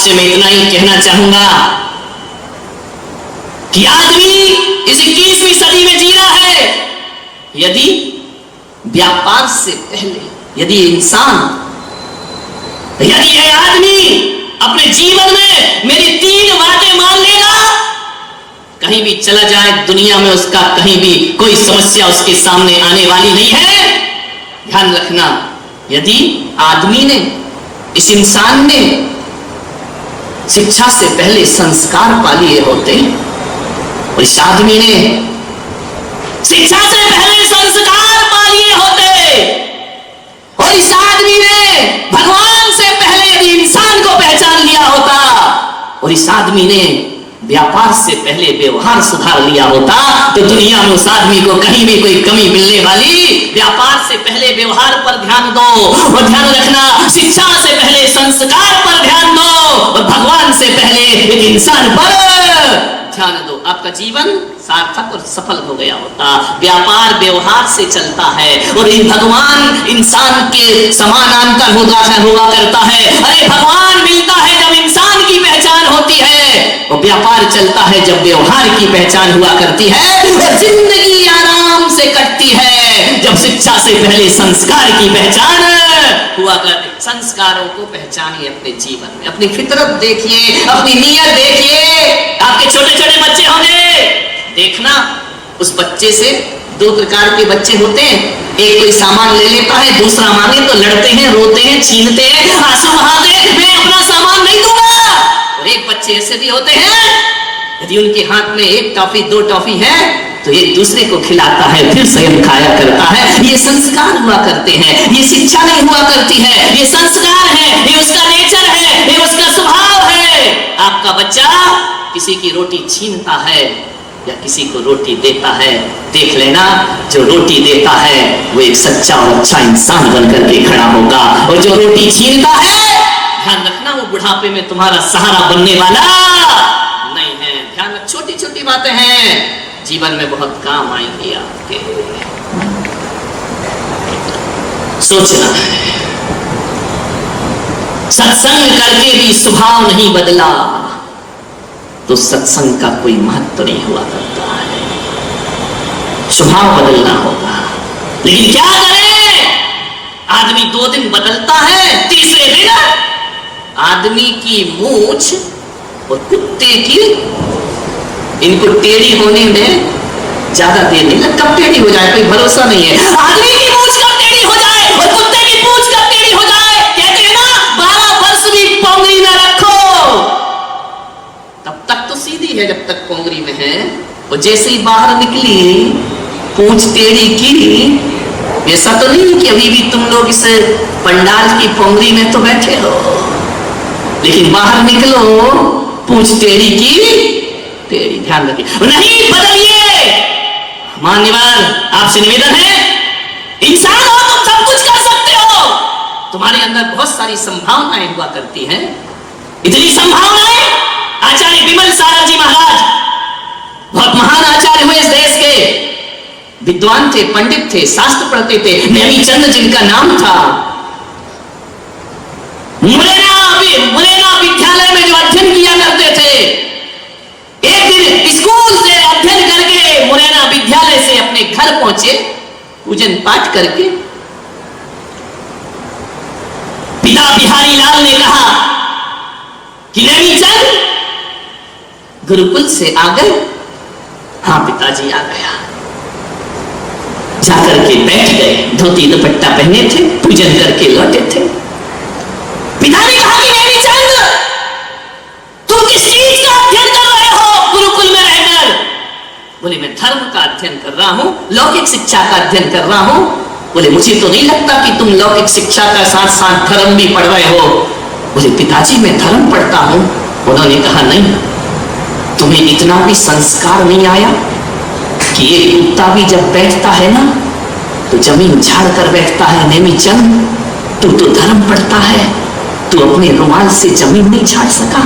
से मैं इतना ही कहना चाहूंगा कि आदमी इस 21वीं सदी में जी रहा है। यदि व्यापार से पहले, यदि यह आदमी अपने जीवन में मेरी 3 बातें मान लेगा, कहीं भी चला जाए दुनिया में उसका कहीं भी कोई समस्या उसके सामने आने वाली नहीं है। ध्यान रखना, यदि आदमी ने, इस इंसान ने शिक्षा से पहले संस्कार पा लिए होते, और इस आदमी ने शिक्षा से पहले संस्कार पा लिए होते, और इस आदमी ने भगवान से पहले यदि इंसान को पहचान लिया होता, और इस आदमी ने व्यापार से पहले व्यवहार सुधार लिया होता, तो दुनिया में उस आदमी को कहीं भी कोई कमी मिलने वाली। व्यापार से पहले व्यवहार पर ध्यान दो, और ध्यान रखना शिक्षा से पहले संस्कार पर ध्यान दो, और भगवान से पहले एक इंसान पर ध्यान दो, आपका जीवन सार्थक और सफल हो गया होता। व्यापार व्यवहार से चलता है, और भगवान इंसान के समानांतर हुआ करता है। अरे भगवान मिलता है जब इंसान की पहचान होती है, और व्यापार चलता है जब व्यवहार की पहचान हुआ करती है, और जिंदगी आराम से कटती है जब शिक्षा से पहले संस्कार की पहचान हुआ करती। संस्कारों को पहचानिए अपने जीवन में, अपनी फितरत देखिए, अपनी नीयत देखिए। आपके छोटे छोटे बच्चे होंगे, देखना उस बच्चे से 2 प्रकार के बच्चे होते हैं। एक कोई सामान ले लेता है, दूसरा मांगे तो लड़ते हैं, रोते हैं, छीनते हैं, आंसू बहाते हैं, मैं अपना सामान नहीं दूंगा। और एक बच्चे ऐसे भी होते हैं, यदि उनके हाथ में 1 टॉफी 2 टॉफी है तो एक दूसरे को खिलाता है, फिर स्वयं खाया करता है। ये संस्कार हुआ करते हैं, ये शिक्षा नहीं हुआ करती है, ये संस्कार है, ये उसका नेचर है, ये उसका स्वभाव है। आपका बच्चा किसी की रोटी छीनता है या किसी को रोटी देता है, देख लेना जो रोटी देता है वो एक सच्चा और अच्छा इंसान बनकर के खड़ा होगा, और जो रोटी छीनता है, ध्यान रखना वो बुढ़ापे में तुम्हारा सहारा बनने वाला नहीं है। ध्यान रख, छोटी छोटी बातें हैं, जीवन में बहुत काम आएंगी आपके। सोचना है, सत्संग करके भी स्वभाव नहीं बदला तो सत्संग का कोई महत्व नहीं हुआ करता है। स्वभाव बदलना होगा, लेकिन क्या करें? आदमी 2 दिन बदलता है, तीसरे दिन आदमी की मूछ और कुत्ते की, इनको टेढ़ी होने में ज्यादा देर नहीं लगता, कब टेढ़ी हो जाए कोई भरोसा नहीं है। आदमी की मूछ कब टेढ़ी हो जाए और कुत्ते की पूंछ कब टेढ़ी हो जाए, कहते हैं ना 12 वर्ष भी पोंगरी में रखो, तब तक तो सीधी है जब तक पोंगरी में है, और जैसे ही बाहर निकली पूंछ टेढ़ी की। ऐसा तो नहीं कि अभी भी तुम लोग इस पंडाल की पोंगरी में तो बैठे हो, लेकिन बाहर निकलो पूंछ टेढ़ी की टेढ़ी। ध्यान रखिए, नहीं बदलिए। मान्यवर आपसे निवेदन है, इंसान हो तुम सब कुछ कर सकते हो, तुम्हारे अंदर बहुत सारी संभावनाएं हुआ करती हैं। इतनी संभावनाएं, आचार्य विमल सारद जी महाराज बहुत महान आचार्य हुए इस देश के, विद्वान थे, पंडित थे, शास्त्र पढ़ते थे। नेमी चंद जिनका नाम था, मुरैना विद्यालय में जो अध्ययन किया करते थे, एक दिन स्कूल से अध्ययन करके मुरैना विद्यालय से अपने घर पहुंचे, पूजन पाठ करके। पिता बिहारी लाल ने कहा कि नेमी चंद गुरुकुल से आ गए? हाँ पिताजी आ गया। जाकर के बैठ गए, धोती दुपट्टा पहने थे, पूजन करके लौटे थे। पिता ने कहा कि नेमी चंद तुम किस चीज का अध्ययन कर रहे हो गुरुकुल में रहकर? बोले मैं धर्म का अध्ययन कर रहा हूं, लौकिक शिक्षा का अध्ययन कर रहा हूं। बोले मुझे तो नहीं लगता कि तुम लौकिक शिक्षा का साथ साथ धर्म भी पढ़ रहे हो। बोले पिताजी मैं धर्म पढ़ता हूं। उन्होंने कहा नहीं, तुम्हें इतना भी संस्कार नहीं आया कि ये कुत्ता भी जब बैठता है ना तो जमीन झाड़ कर बैठता है। नेमी चंद तू तो धर्म पढ़ता है, तू अपने रुमाल से जमीन नहीं झाड़ सका?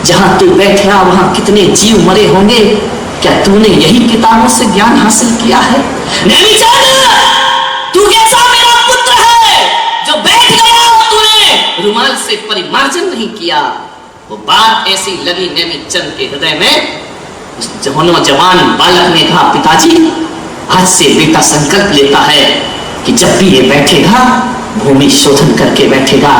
जहां तू बैठ रहा वहां कितने जीव मरे होंगे, क्या तूने यही किताबों से ज्ञान हासिल किया है? नेमी चंद तू कैसा मेरा पुत्र है जो बैठ गया, तूने रुमाल से परिमार्जन नहीं किया? वो बात ऐसी लगी नेमीचंद के हृदय में। उस नौजवान बालक ने कहा, पिताजी आज से बेटा संकल्प लेता है कि जब भी ये बैठेगा भूमि शोधन करके बैठेगा,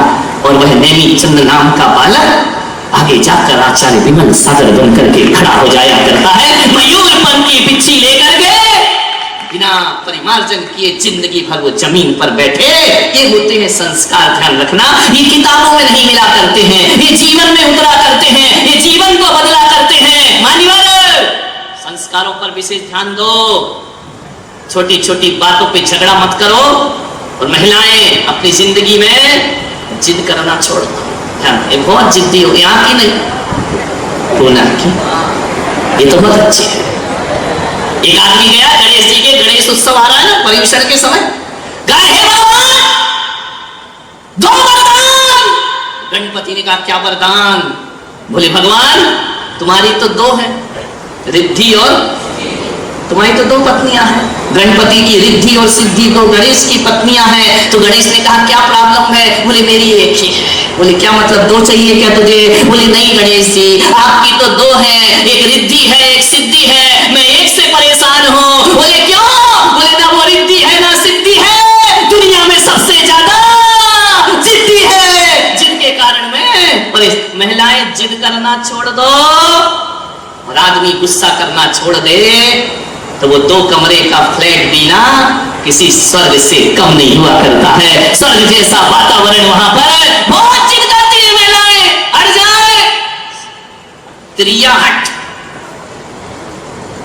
और वह नेमीचंद नाम का बालक आगे जाकर आचार्य विमल सागर बन करके खड़ा हो जाया करता है, मयूर पंख की बिच्छी लेकर के बिना परिमार्जन किए जिंदगी भर वो जमीन पर बैठे। ये होते हैं संस्कार, ध्यान रखना। ये किताबों में नहीं मिला करते हैं, ये जीवन में उतरा करते हैं, ये जीवन को बदला करते हैं। मान्यवर, संस्कारों पर विशेष ध्यान दो, छोटी छोटी बातों पे झगड़ा मत करो, और महिलाएं अपनी जिंदगी में जिद करना छोड़ दो। ये बहुत जिद्दी हो, यहाँ की नहीं पूना की, ये तो बहुत अच्छी है। एक आदमी गया गणेश जी के, गणेश उत्सव आ रहा है ना परिवेशन के समय, कहा हे भगवान दो वरदान। गणपति ने कहा क्या वरदान? बोले भगवान तुम्हारी तो दो है, रिद्धि और तुम्हारी तो दो पत्नियां हैं। गणपति की रिद्धि और सिद्धि तो गणेश की पत्नियां हैं। तो गणेश ने कहा क्या प्रॉब्लम है? बोले मेरी एक ही है। बोले क्या मतलब दो चाहिए क्या तुझे? बोले नहीं गणेश जी आपकी तो दो है, एक रिद्धि है एक सिद्धि है, मैं एक से परेशान हूँ। बोले क्यों? बोले ना वो रिद्धि है ना सिद्धि है, दुनिया में सबसे ज्यादा जिद्दी है, जिनके कारण मैं महिलाएं जिद करना छोड़ दो और आदमी गुस्सा करना छोड़ दे तो वो 2 कमरे का फ्लैट देना किसी स्वर्ग से कम नहीं हुआ करता है। स्वर्ग जैसा वातावरण वहां पर। बहुत जिद करती है महिलाएं, हट जाए त्रिया हट,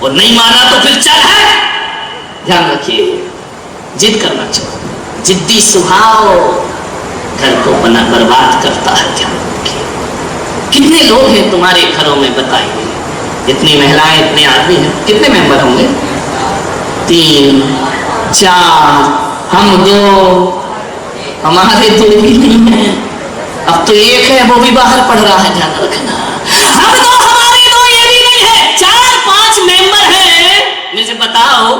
और नहीं माना तो फिर चल है। ध्यान रखिए, जिद करना चाहिए। जिद्दी स्वभाव घर को बना बर्बाद करता है। ध्यान रखिए। कितने लोग हैं तुम्हारे घरों में बताइए? इतनी महिलाएं इतने आदमी हैं, कितने मेंबर होंगे? 3 4, हम 2, हमारे 2 भी नहीं है, अब तो 1 है वो भी बाहर पढ़ रहा है। ध्यान रखना, हम 2 हमारे 2 ये भी नहीं है, 4-5 मेंबर हैं। मुझे बताओ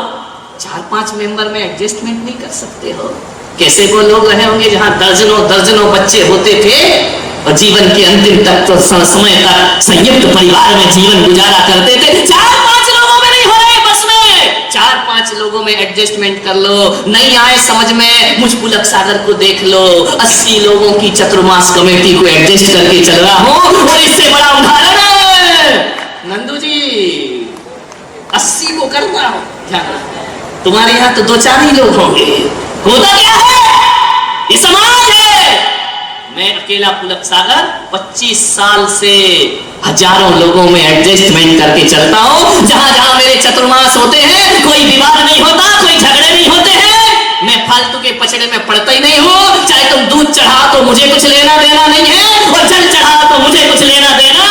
4-5 मेंबर में एडजस्टमेंट नहीं कर सकते हो? कैसे वो लोग रहे होंगे जहां दर्जनों दर्जनों बच्चे होते थे और जीवन के अंतिम तक तो समय तक संयुक्त परिवार में जीवन गुजारा करते थे। 4-5 लोगों में नहीं हो रहे बस में, 4-5 लोगों में एडजस्टमेंट कर लो। नहीं आए समझ में, मुझ पुलक सागर को देख लो, 80 लोगों की चतुर्मास कमेटी को एडजस्ट करके चल रहा हूं, और इससे बड़ा उदाहरण है नंदू जी 80 को करना हो। ध्यान, तुम्हारे यहाँ तो 2-4 ही लोग होंगे। होता क्या है? ये समाज है। मैं अकेला पुलक सागर 25 साल से हजारों लोगों में एडजस्टमेंट करके चलता हूँ। जहां जहां मेरे चतुर्मास होते हैं कोई विवाद नहीं होता, कोई झगड़े नहीं होते हैं। मैं फालतू के पचड़े में पड़ता ही नहीं हूँ। चाहे तुम दूध चढ़ाओ तो मुझे कुछ लेना देना नहीं है, और जल चढ़ाओ तो मुझे कुछ लेना देना।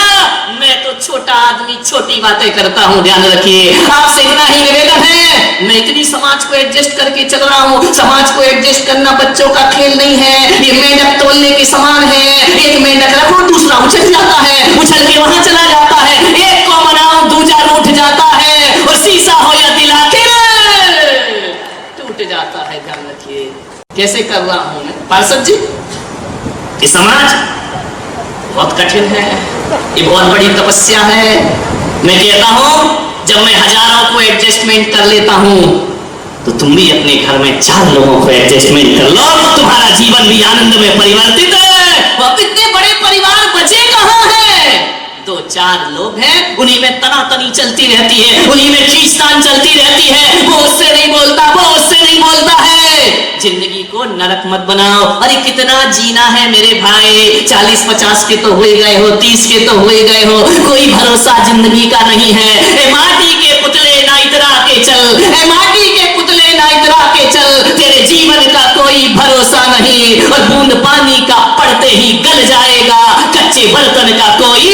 मैं तो छोटा आदमी छोटी बातें करता हूँ। ध्यान रखिए, आपसे इतना ही निवेदन है। मैं इतनी समाज को एडजस्ट करके चल रहा हूँ। समाज को एडजस्ट करना बच्चों का खेल नहीं है। ये मेंढक तोलने के समान है। एक मेंढक रखो दूसरा उछल जाता है, उछल के वहां चला जाता है। एक को मनाओ दूजा रूठ जाता है, और शीशा हो या दिल आखिर टूट जाता है। ध्यान रखिए, कैसे कर रहा हूं मैं पार्षद जी? ये समाज बहुत कठिन है, ये बहुत बड़ी तपस्या है। मैं कहता हूं जब मैं हजारों को एडजस्टमेंट कर लेता हूं तो तुम भी अपने घर में 4 लोगों को एडजस्टमेंट कर लो, तुम्हारा जीवन भी आनंद में परिवर्तित है। अब इतने बड़े परिवार बचे कहां हैं? 2-4 लोग हैं, उन्हीं में तनातनी चलती रहती है, उन्हीं में खींचतान चलती रहती है। वो उससे नहीं बोलता, वो उससे नहीं बोलता है। जिंदगी को नरक मत बनाओ। अरे कितना जीना है मेरे भाई, 40-50 के तो हो गए हो, 30 के तो हो गए हो, कोई भरोसा जिंदगी का नहीं है। ए माटी के पुतले ना इतरा के चल, ए माटी के पुतले ना इतरा के चल, तेरे जीवन का कोई भरोसा नहीं, और बूंद पानी का पड़ते ही गल जाएगा कच्चे बर्तन का कोई।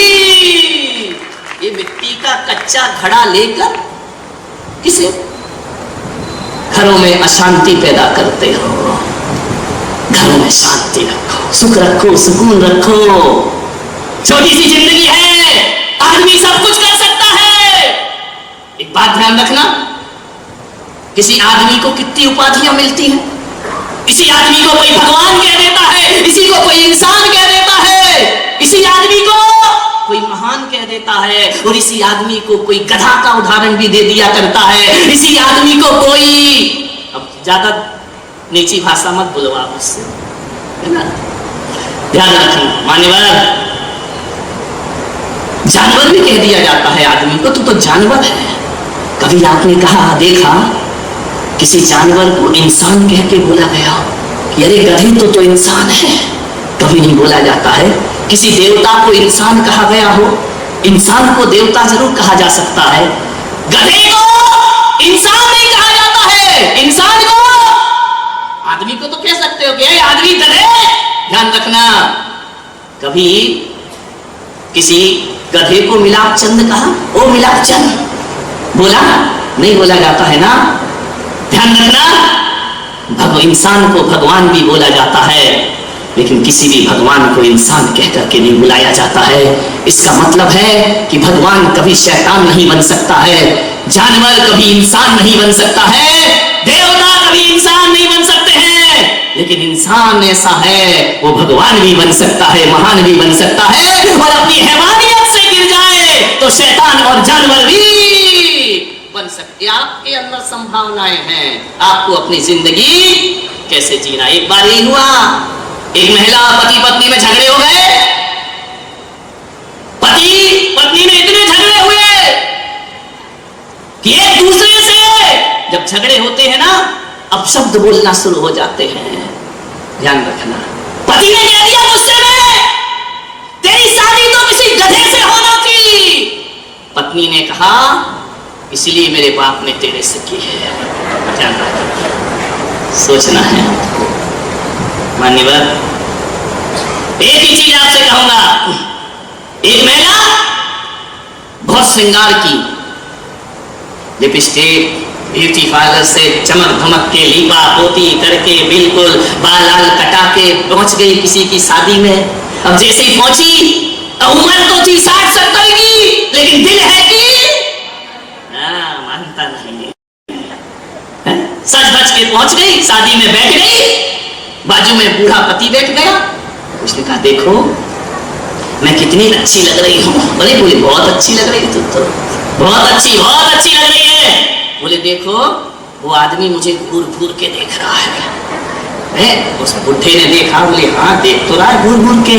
ये मिट्टी का कच्चा घड़ा लेकर किसे घरों में अशांति पैदा करते हो? घरों में शांति रखो, सुख रखो, सुकून रखो। छोटी सी जिंदगी है, आदमी सब कुछ कर सकता है। एक बात ध्यान रखना, किसी आदमी को कितनी उपाधियां मिलती हैं। इसी आदमी को कोई भगवान कह देता है, इसी को कोई इंसान कह देता है, इसी आदमी को है, और इसी आदमी को कोई गधा का उदाहरण भी दे दिया करता है। इसी आदमी को कोई, अब ज्यादा नीची भाषा मत बुलवा मुझसे, है ना, ध्यान रखना मान्यवर। जानवर भी कह दिया जाता है आदमी को, तो जानवर है। कभी आपने कहा देखा किसी जानवर को इंसान कह के बोला गया कि अरे गधे तो इंसान है? कभी नहीं बोला जाता है। किसी देवता को इंसान कहा गया हो? इंसान को देवता जरूर कहा जा सकता है, गधे को इंसान नहीं कहा जाता है। इंसान को, आदमी को तो कह सकते हो कि आदमी गधे। ध्यान रखना, कभी किसी गधे को मिलाप चंद कहा? ओ मिलाप चंद बोला? नहीं बोला जाता है ना। ध्यान रखना, इंसान को भगवान भी बोला जाता है, लेकिन किसी भी भगवान को इंसान कह करके नहीं बुलाया जाता है। इसका मतलब है कि भगवान कभी शैतान नहीं बन सकता है, जानवर कभी इंसान नहीं बन सकता है, देवता कभी इंसान नहीं बन सकते हैं, लेकिन इंसान ऐसा है वो भगवान भी बन सकता है, महान भी बन सकता है, और अपनी हैवानियत से गिर जाए तो शैतान और जानवर भी बन सकते। आपके अंदर संभावनाएं हैं, आपको अपनी जिंदगी कैसे जीना। एक बार यही हुआ, एक महिला पति पत्नी में झगड़े हो गए, पति पत्नी में इतने झगड़े हुए कि एक दूसरे से जब झगड़े होते हैं ना, अब शब्द बोलना शुरू हो जाते हैं। ध्यान रखना, पति ने कह दिया गुस्से में, तेरी शादी तो किसी गधे से होना थी। पत्नी ने कहा इसलिए मेरे बाप ने तेरे से की है। ध्यान रखना, सोचना है मान्यवर। एक ही चीज आपसे कहूंगा, एक महिला बहुत श्रृंगार की, लिपस्टिक ब्यूटी पार्लर से चमक धमक के लीपा पोती करके बिल्कुल बाल लाल कटा के पहुंच गई किसी की शादी में। अब जैसे ही पहुंची, उम्र तो थी 60-70 की, लेकिन दिल है कि मानता नहीं। सच धज के पहुंच गई, शादी में बैठ गई, बाजू में बूढ़ा पति बैठ गया। उसने कहा देखो मैं कितनी अच्छी लग रही हूँ। बोले बोले बहुत अच्छी लग रही, तू तो बहुत अच्छी लग रही है। बोले देखो वो आदमी मुझे घूर घूर के देख रहा है। उस बुढ़े ने देखा, बोले हाँ देख तो रहा है घूर घूर के।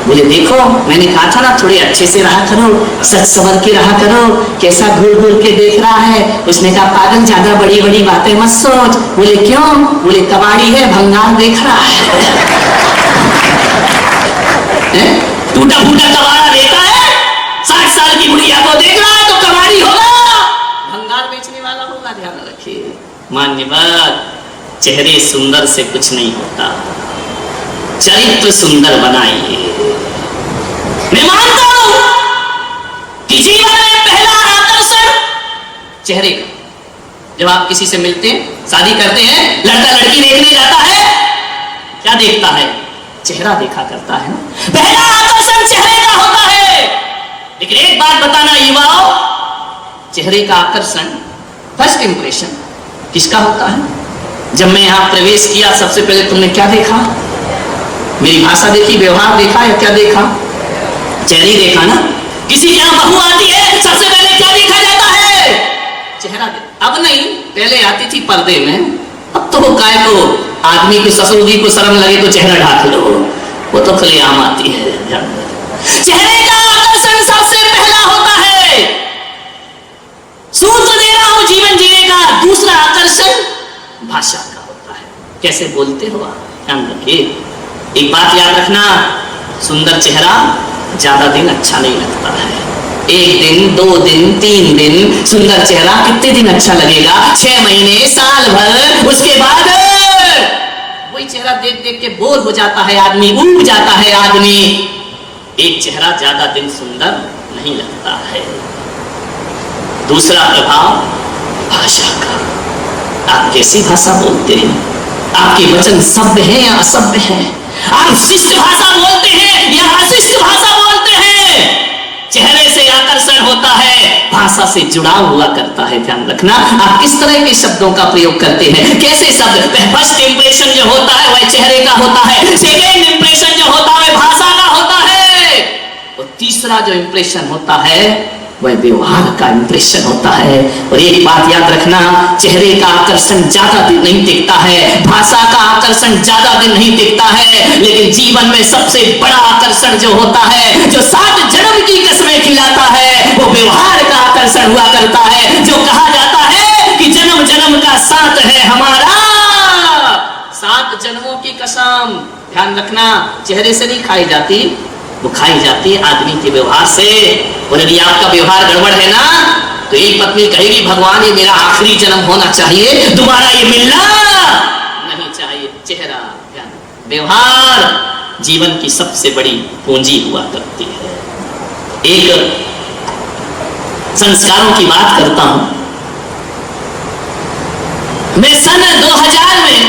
बोले देखो मैंने कहा था ना थोड़े अच्छे से रहा करो, सच संवर के रहा करो, कैसा घूर घूर के देख रहा है। उसने कहा पागल ज्यादा बड़ी बड़ी बातें मत सोच। बोले क्यों? बोले कबाड़ी है, भंगार देख रहा है। टूटा फूटा कबाड़ा देखा है, 60 साल की बुढ़िया को देख रहा है तो कबाड़ी होगा, भंगार बेचने वाला होगा। ध्यान रखिए मान्यवर, चेहरे सुंदर से कुछ नहीं होता, चरित्र सुंदर बनाइए। मैं मानता हूं कि जीवन में पहला आकर्षण चेहरे का। जब आप किसी से मिलते हैं, शादी करते हैं, लड़का लड़की देखने जाता है, क्या देखता है? चेहरा देखा करता है ना। पहला आकर्षण चेहरे का होता है। लेकिन एक बात बताना युवाओं, चेहरे का आकर्षण, फर्स्ट इंप्रेशन किसका होता है? जब मैं यहां प्रवेश किया सबसे पहले तुमने क्या देखा? मेरी भाषा देखी, व्यवहार देखा या क्या देखा? चेहरे देखा ना। किसी के यहां बहू आती है सबसे पहले क्या देखा जाता है? चेहरा। अब नहीं, पहले आती थी पर्दे में, अब तो वो काय को आदमी को ससुर जी को शर्म लगे तो चेहरा ढाक लो, वो तो खुलेआम आती है। चेहरे का आकर्षण सबसे पहला होता है। सूत्र दे रहा हूं जीवन जीने का। दूसरा आकर्षण भाषा का होता है, कैसे बोलते हो आप। ध्यान रखिए, एक बात याद रखना, सुंदर चेहरा ज्यादा दिन अच्छा नहीं लगता है। 1 दिन 2 दिन 3 दिन सुंदर चेहरा कितने दिन अच्छा लगेगा? 6 महीने, साल भर, उसके बाद वही चेहरा देख देख के बोर हो जाता है आदमी, ऊब जाता है आदमी। एक चेहरा ज्यादा दिन सुंदर नहीं लगता है। दूसरा प्रभाव भाषा का। आप कैसी भाषा बोलते हैं? आपके वचन सभ्य है या असभ्य है? आप शिष्ट भाषा बोलते हैं या अशिष्ट भाषा बोलते हैं? चेहरे से आकर्षण होता है, भाषा से जुड़ाव हुआ करता है। ध्यान रखना, आप किस तरह के शब्दों का प्रयोग करते हैं, कैसे शब्द। फर्स्ट इंप्रेशन जो होता है वह चेहरे का होता है, सेकेंड इंप्रेशन जो होता है भाषा का होता है, और तीसरा जो इंप्रेशन होता है वह व्यवहार का इंप्रेशन होता है। और एक बात याद रखना, चेहरे का आकर्षण ज्यादा दिन नहीं टिकता है, भाषा का आकर्षण ज्यादा दिन नहीं टिकता है, लेकिन जीवन में सबसे बड़ा आकर्षण जो होता है, जो 60 जन्म की कसमें खिलाता है, वो व्यवहार का आकर्षण हुआ करता है। जो कहा जाता है कि जन्म जन्म का साथ है हमारा, 7 जन्मों की कसम। ध्यान रखना, चेहरे से नहीं खाई जाती, वो खाई जाती है आदमी के व्यवहार से। और यदि आपका व्यवहार गड़बड़ है ना, तो एक पत्नी कहेगी भगवान ये मेरा आखिरी जन्म होना चाहिए, दोबारा ये मिलना नहीं चाहिए। चेहरा, व्यवहार जीवन की सबसे बड़ी पूंजी हुआ करती है। एक संस्कारों की बात करता हूं। मैं सन 2000 में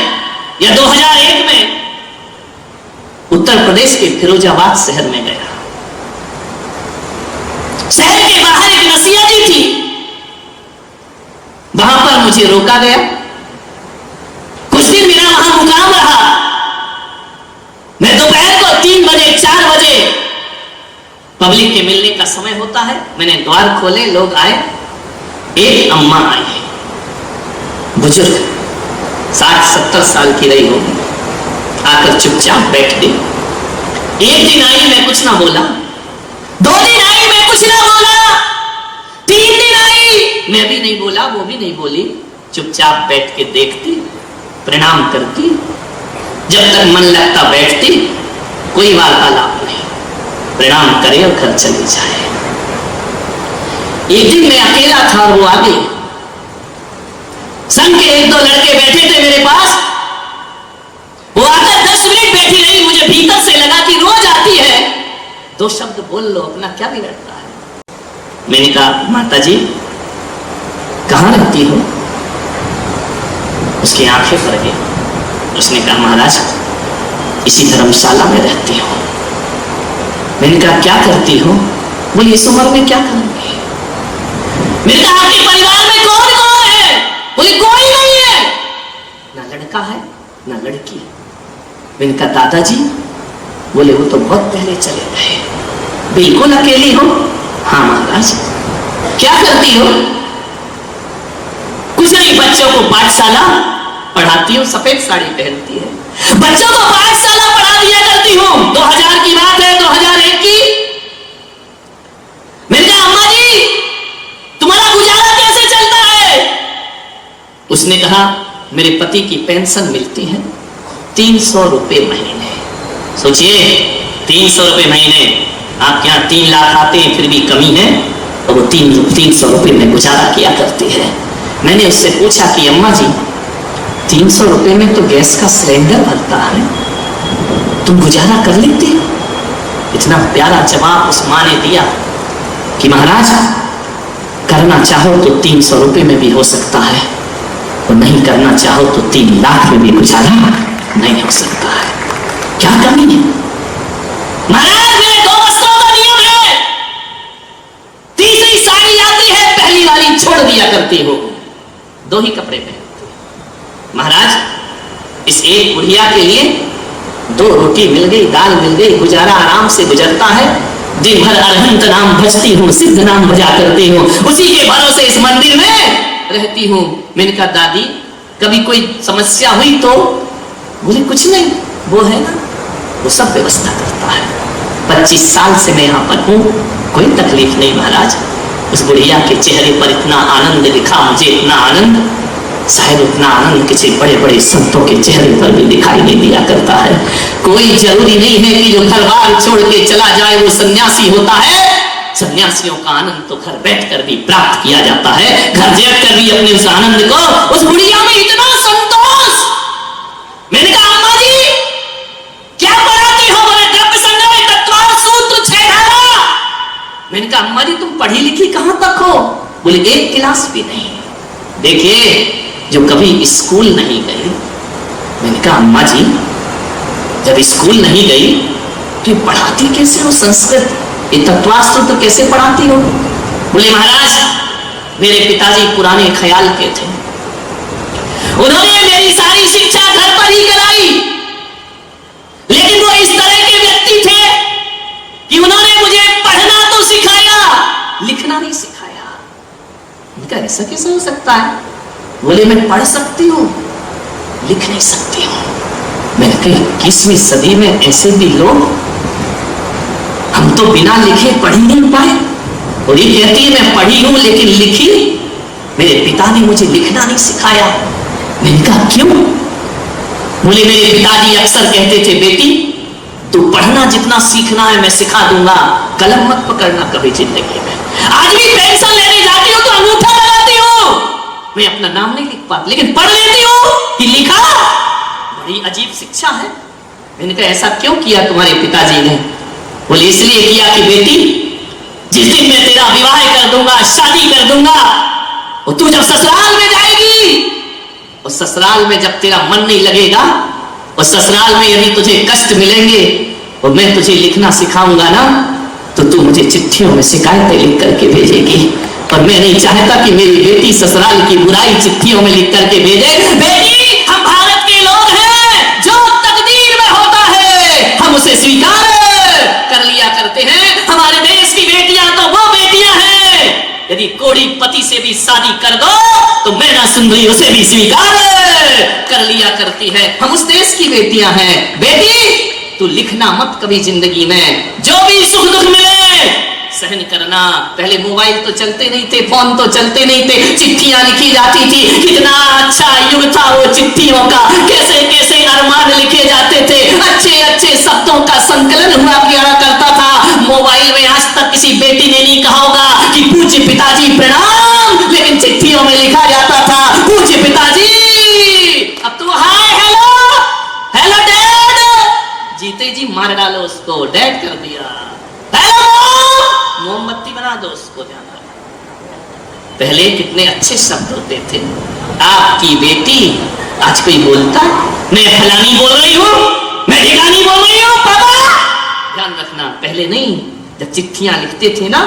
या 2001 में उत्तर प्रदेश के फिरोजाबाद शहर में गया। शहर के बाहर एक नसिया जी थी, वहां पर मुझे रोका गया। कुछ दिन मेरा वहां मुकाम रहा। मैं दोपहर को 3 बजे 4 बजे पब्लिक के मिलने का समय होता है, मैंने द्वार खोले, लोग आए। एक अम्मा आई, बुजुर्ग 60-70 साल की रही होगी, आकर चुपचाप बैठ गई। एक दिन आई, मैं कुछ ना बोला। 2 दिन आई, मैं कुछ ना बोला। 3 दिन आई, मैं भी नहीं बोला, वो भी नहीं बोली। चुपचाप बैठ के देखती, प्रणाम करती, जब तक मन लगता बैठती, कोई वार्तालाप नहीं, प्रणाम करे और घर चली जाए। एक दिन मैं अकेला था और वो आ गई। संग के 1-2 लड़के बैठे थे मेरे पास। वो आकर 10 मिनट बैठी रही। मुझे भीतर से लगा कि रोज आती है, 2 शब्द बोल लो, अपना क्या बिगड़ता है। मैंने कहा माता जी कहां रहती हो? उसकी आंखें भर गई। उसने कहा महाराज इसी धर्मशाला में रहती हो। मैंने कहा क्या करती हो? बोली इस उम्र में क्या करूंगी। मैंने कहा आपके परिवार में कौन कौन है? बोली कोई नहीं है, ना लड़का है ना लड़की। मैंने कहा दादाजी? बोले वो तो बहुत पहले चले गए। बिल्कुल अकेली हो? हाँ महाराज। क्या करती हो? कुछ नहीं, बच्चों को पाठशाला पढ़ाती हूँ। सफेद साड़ी पहनती है, बच्चों को पाठशाला पढ़ा दिया करती हूँ। 2000 की बात है, 2001 की। मैंने कहा अम्मा जी तुम्हारा गुजारा कैसे चलता है? उसने कहा मेरे पति की पेंशन मिलती है 300 रुपए महीने। सोचिए 300 रुपए महीने, आपके यहाँ 3 लाख आते हैं फिर भी कमी है, और वो 300 रुपए में गुजारा किया करती है। मैंने उससे पूछा कि अम्मा जी 300 रुपए में तो गैस का सिलेंडर भरता है, तुम गुजारा कर लेती हो? इतना प्यारा जवाब उस माँ ने दिया कि महाराज करना चाहो तो 300 रुपए में भी हो सकता है, और नहीं करना चाहो तो 3 लाख में भी गुजारा नहीं हो सकता है। क्या कमी है? महाराज मेरे 2 वस्त्रों का नियम है, तीसरी साड़ी आती है, पहली वाली छोड़ दिया करती हो, 2 ही कपड़े पहनती। महाराज इस एक बुढ़िया के लिए 2 रोटी मिल गई, दाल मिल गई, गुजारा आराम से गुजरता है। दिन भर अरहंत नाम भजती हूँ, सिद्ध नाम भजा करती हूँ, उसी के भरोसे इस मंदिर में रहती हूँ। मैंने कहा दादी कभी कोई समस्या हुई तो? बोले कुछ नहीं, वो है ना वो सब व्यवस्था करता है। 25 साल से मैं यहाँ पर हूँ, कोई तकलीफ नहीं महाराज। उस बुढ़िया के चेहरे पर इतना आनंद दिखा, मुझे इतना आनंद, शायद उतना आनंद किसी बड़े बड़े संतों के चेहरे पर भी दिखाई नहीं दिया करता है। कोई जरूरी नहीं है कि जो घर बार छोड़ के चला जाए वो सन्यासी होता है। सन्यासियों का आनंद तो घर बैठकर भी प्राप्त किया जाता है, घर बैठकर भी अपने उस आनंद को। उस बुढ़िया में इतना संतोष। मैंने कहा अम्मा जी क्या पढ़ाती हो? बोले द्रव्य संग्रह तत्वार सूत्र 6 धारा। मैंने कहा अम्मा जी तुम पढ़ी लिखी कहां तक हो? बोले 1 क्लास भी नहीं। देखिए जो कभी स्कूल नहीं गई। मैंने कहा अम्मा जी जब स्कूल नहीं गई तो पढ़ाती कैसे हो संस्कृत, ये तत्वासूत्र कैसे पढ़ाती हो? बोले महाराज मेरे पिताजी पुराने ख्याल के थे, उन्होंने मेरी सारी शिक्षा घर पर ही कराई, लेकिन वो इस तरह के व्यक्ति थे कि उन्होंने मुझे पढ़ना नहीं सिखाया। उनका ऐसा कैसे हो सकता है? बोले मैं पढ़ सकती हूँ, लिख नहीं सकती हूँ। मैंने कहा 21वीं सदी में ऐसे भी लोग, हम तो बिना लिखे पढ़ ही नहीं पाए। और ये कहती है मैं पढ़ी हूं लेकिन लिखी, मेरे पिता ने मुझे लिखना नहीं सिखाया। मैंने कहा क्यों? बोले मेरे पिताजी अक्सर कहते थे बेटी तू पढ़ना जितना सीखना है मैं सिखा दूंगा, कलम मत पकड़ना कभी जिंदगी में। आज भी पेंशन लेने जाती हूँ तो अंगूठा लगाती हूँ, मैं अपना नाम नहीं लिख पाती लेकिन पढ़ लेती हूँ कि लिखा। बड़ी अजीब शिक्षा है। मैंने कहा ऐसा क्यों किया तुम्हारे पिताजी ने? बोले इसलिए किया कि बेटी जिस दिन मैं तेरा विवाह कर दूंगा, शादी कर दूंगा, और तू जब ससुराल में जाएगी और ससुराल में जब तेरा मन नहीं लगेगा और ससुराल में यदि तुझे कष्ट मिलेंगे और मैं तुझे लिखना सिखाऊंगा ना तो तू मुझे चिट्ठियों में शिकायतें लिख करके भेजेगी। और मैं नहीं चाहता कि मेरी बेटी ससुराल की बुराई चिट्ठियों में लिख करके भेजे। बेटी हम भारत के लोग हैं, जो तकदीर में होता है हम उसे स्वीकार कर लिया करते हैं। हमारे देश की बेटियां तो वो बेटियां हैं, यदि कोड़ी पति से भी शादी कर दो तो मैना सुंदरी उसे भी स्वीकार कर लिया करती है। हम उस देश की बेटियां हैं। बेटी तू लिखना मत कभी जिंदगी में, जो भी सुख दुख मिले सहन करना। पहले मोबाइल तो चलते नहीं थे, फोन तो चलते नहीं थे, चिट्ठियां लिखी जाती थी। कितना अच्छा युग था वो चिट्ठियों का, कैसे कैसे अरमान लिखे जाते थे, अच्छे अच्छे शब्दों का संकलन हुआ करता था। मोबाइल में आज तक किसी बेटी ने नहीं कहा होगा कि पूज्य पिताजी प्रणाम, लेकिन चिट्ठियों में लिखा जाता था पूज्य पिताजी। अब तो हाय हेलो हेलो डैड, जीते जी मार डालो उसको, डैड कर दिया। हेलो मोमबत्ती बना दो उसको, जाना। पहले कितने अच्छे शब्द होते थे। आपकी बेटी, आज कोई बोलता मैं फलानी बोल रही हूँ, मैं ढिकानी बोल रही हूँ पापा। ध्यान रखना, पहले नहीं, जब चिट्ठियां लिखते थे ना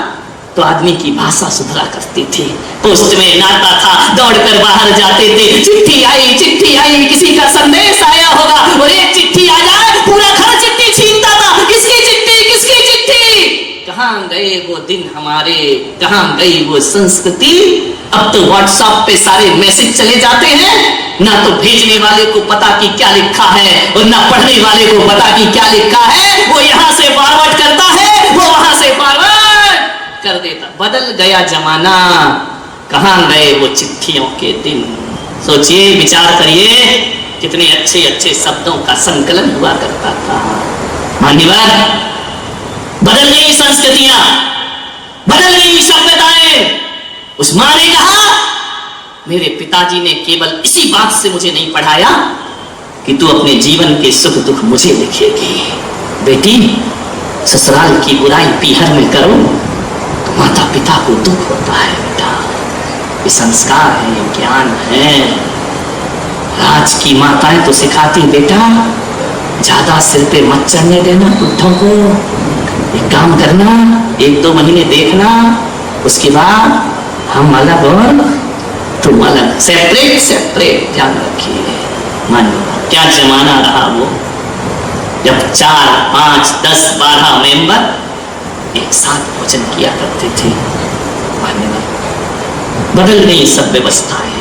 तो आदमी की भाषा सुधरा करती थी। पोस्टमैन आता था, दौड़कर बाहर जाते थे, चिट्ठी आई, किसी का संदेश आया होगा और एक चिट्ठी आ जाए पूरा घर चिट्ठी छीनता था। किसकी चिट्ठी, किसकी चिट्ठी? कहां गए वो दिन हमारे, कहां गई वो संस्कृति? अब तो व्हाट्सएप पे सारे मैसेज चले जाते हैं, ना तो भेजने वाले को पता कि क्या लिखा है और ना पढ़ने वाले को पता कि क्या लिखा है। वो यहां से फॉरवर्ड करता है, वो वहां से फॉरवर्ड कर देता। बदल गया जमाना, कहां गए वो चिट्ठियों के दिन? सोचिए, विचार करिए, कितने अच्छे अच्छे शब्दों का संकलन हुआ करता था। मान्यवर, बदल गई संस्कृतियां, बदल गई सभ्यताएं। उस मां ने कहा मेरे पिताजी ने केवल इसी बात से मुझे नहीं पढ़ाया कि तू अपने जीवन के सुख दुख मुझे लिखेगी। बेटी ससुराल की बुराई पीहर में करो तो माता पिता को दुख होता है। बेटा ये संस्कार है, ये ज्ञान है। आज की माताएं तो सिखाती बेटा ज्यादा सिर पे मत चढ़ने देना बुढ़ों को, एक काम करना, 1-2 महीने देखना, उसके बाद हम अलग और तुम अलग, सेपरेट सेपरेट। ध्यान रखिए। मानो क्या जमाना रहा वो, जब 4, 5, 10, 12 मेंबर एक साथ भोजन किया करते थे। मान्यवर, बदल गई सब व्यवस्थाएं।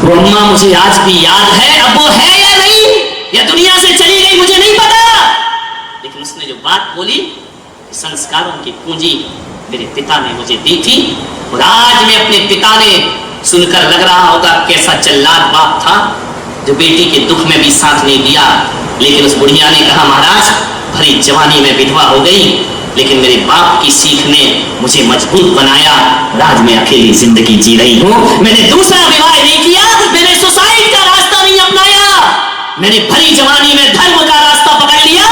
वो अम्मा मुझे आज भी याद है, अब वो है या नहीं, या दुनिया से चली गई मुझे नहीं पता, लेकिन उसने जो बात बोली, संस्कारों की पूंजी मेरे पिता ने मुझे दी थी। और आज में अपने पिता ने सुनकर लग रहा होगा कैसा जल्लाद बाप था जो बेटी के दुख में भी साथ नहीं दिया। लेकिन उस बुढ़िया ने कहा महाराज भरी जवानी में विधवा हो गई, लेकिन मेरे बाप की सीख ने मुझे मजबूत बनाया। आज मैं अकेली जिंदगी जी रही हूँ। मैंने दूसरा विवाह नहीं किया, मैंने सुसाइड का रास्ता नहीं अपनाया, मैंने भरी जवानी में धर्म का रास्ता पकड़ लिया।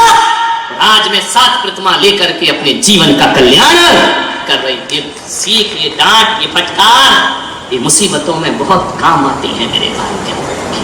आज मैं 7 प्रतिमा लेकर के अपने जीवन का कल्याण कर रही। ये सीख, ये डांट, ये फटकार, ये मुसीबतों में बहुत काम आती है मेरे भाइयों।